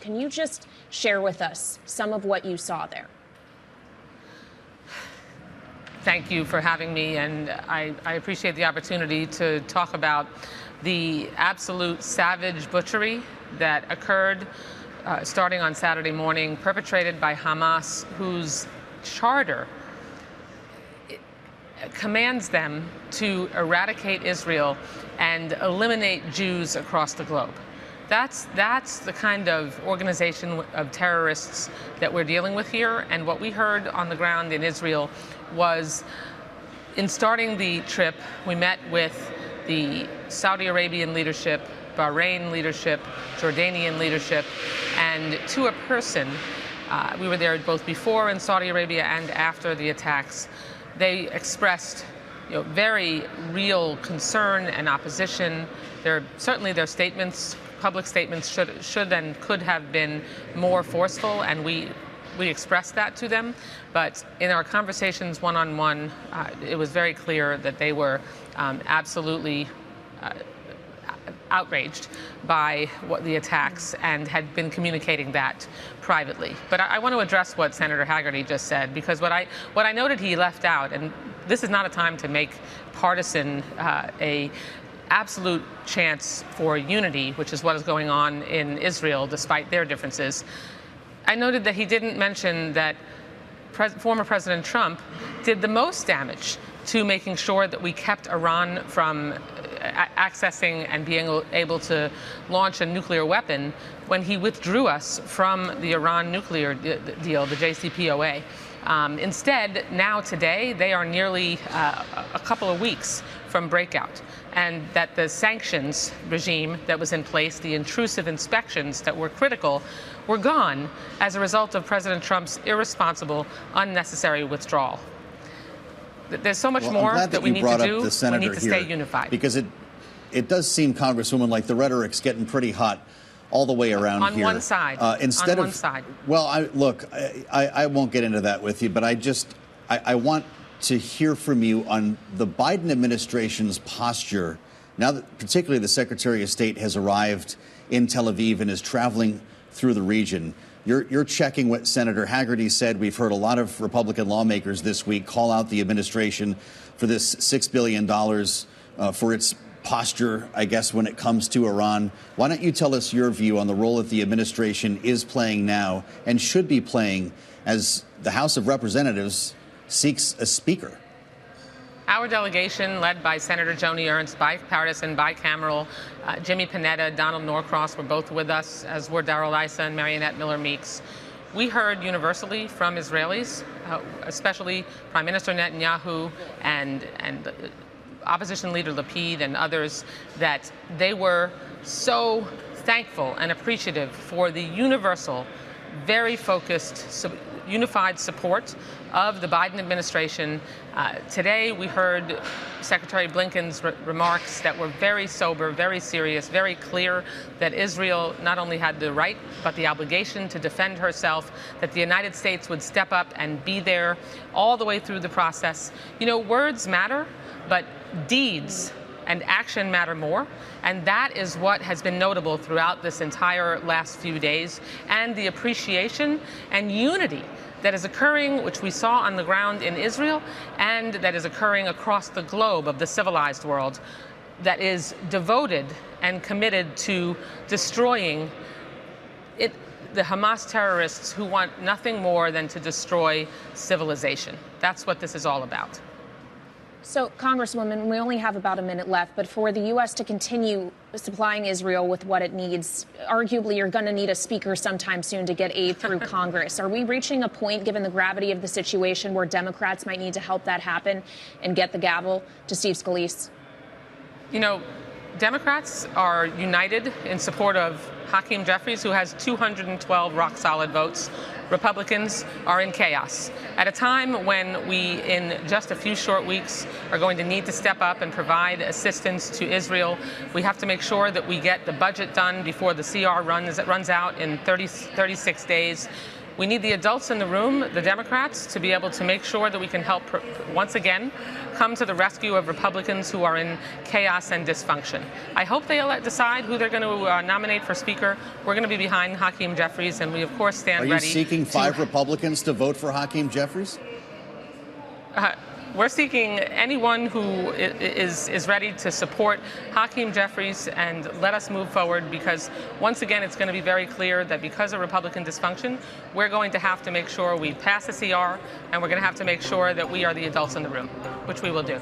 Can you just share with us some of what you saw there? Thank you for having me, and I appreciate the opportunity to talk about the absolute savage butchery that occurred starting on Saturday morning, perpetrated by Hamas, whose charter commands them to eradicate Israel and eliminate Jews across the globe. That's the kind of organization of terrorists that we're dealing with here. And what we heard on the ground in Israel was, in starting the trip, we met with the Saudi Arabian leadership, Bahrain leadership, Jordanian leadership, and to a person, we were there both before in Saudi Arabia and after the attacks. They expressed very real concern and opposition. Certainly their statements, public statements, should and could have been more forceful, and we expressed that to them. But in our conversations one-on-one, it was very clear that they were absolutely outraged by the attacks and had been communicating that privately. But I want to address what Senator Hagerty just said, because what I noted he left out, and this is not a time to make partisan a absolute chance for unity, which is what is going on in Israel despite their differences. I noted that he didn't mention that former President Trump did the most damage to making sure that we kept Iran from accessing and being able to launch a nuclear weapon when he withdrew us from the Iran nuclear deal, the JCPOA. Instead, now today, they are nearly a couple of weeks from breakout, and that the sanctions regime that was in place, the intrusive inspections that were critical, were gone as a result of President Trump's irresponsible, unnecessary withdrawal. There's so much more that we need to do. We need to stay unified. Because it does seem, Congresswoman, like the rhetoric's getting pretty hot all the way around on here. One side. Instead on one side. Well, I won't get into that with you, but I want to hear from you on the Biden administration's posture now that particularly the Secretary of State has arrived in Tel Aviv and is traveling through the region. You're checking what Senator Hagerty said. We've heard a lot of Republican lawmakers this week call out the administration for this $6 billion for its posture, I guess, when it comes to Iran. Why don't you tell us your view on the role that the administration is playing now and should be playing as the House of Representatives seeks a speaker? Our delegation, led by Senator Joni Ernst, bipartisan, bicameral, Jimmy Panetta, Donald Norcross were both with us, as were Darrell Issa and Marionette Miller-Meeks. We heard universally from Israelis, especially Prime Minister Netanyahu and opposition leader Lapid and others, that they were so thankful and appreciative for the universal, very focused, unified support of the Biden administration. Today, we heard Secretary Blinken's remarks that were very sober, very serious, very clear that Israel not only had the right, but the obligation to defend herself, that the United States would step up and be there all the way through the process. You know, words matter, but deeds and action matter more. And that is what has been notable throughout this entire last few days, and the appreciation and unity that is occurring, which we saw on the ground in Israel, and that is occurring across the globe of the civilized world, that is devoted and committed to destroying the Hamas terrorists who want nothing more than to destroy civilization. That's what this is all about. So, Congresswoman, we only have about a minute left, but for the U.S. to continue supplying Israel with what it needs, arguably you're going to need a speaker sometime soon to get aid through Congress. Are we reaching a point, given the gravity of the situation, where Democrats might need to help that happen and get the gavel to Steve Scalise? You know, Democrats are united in support of Hakeem Jeffries, who has 212 rock-solid votes. Republicans are in chaos. At a time when we, in just a few short weeks, are going to need to step up and provide assistance to Israel, we have to make sure that we get the budget done before the CR runs out in 36 days. We need the adults in the room, the Democrats, to be able to make sure that we can help, once again, come to the rescue of Republicans who are in chaos and dysfunction. I hope they decide who they're going to nominate for Speaker. We're going to be behind Hakeem Jeffries, and we, of course, stand ready. Are you seeking 5 Republicans to vote for Hakeem Jeffries? We're seeking anyone who is ready to support Hakeem Jeffries and let us move forward, because once again, it's going to be very clear that because of Republican dysfunction, we're going to have to make sure we pass the CR, and we're going to have to make sure that we are the adults in the room, which we will do.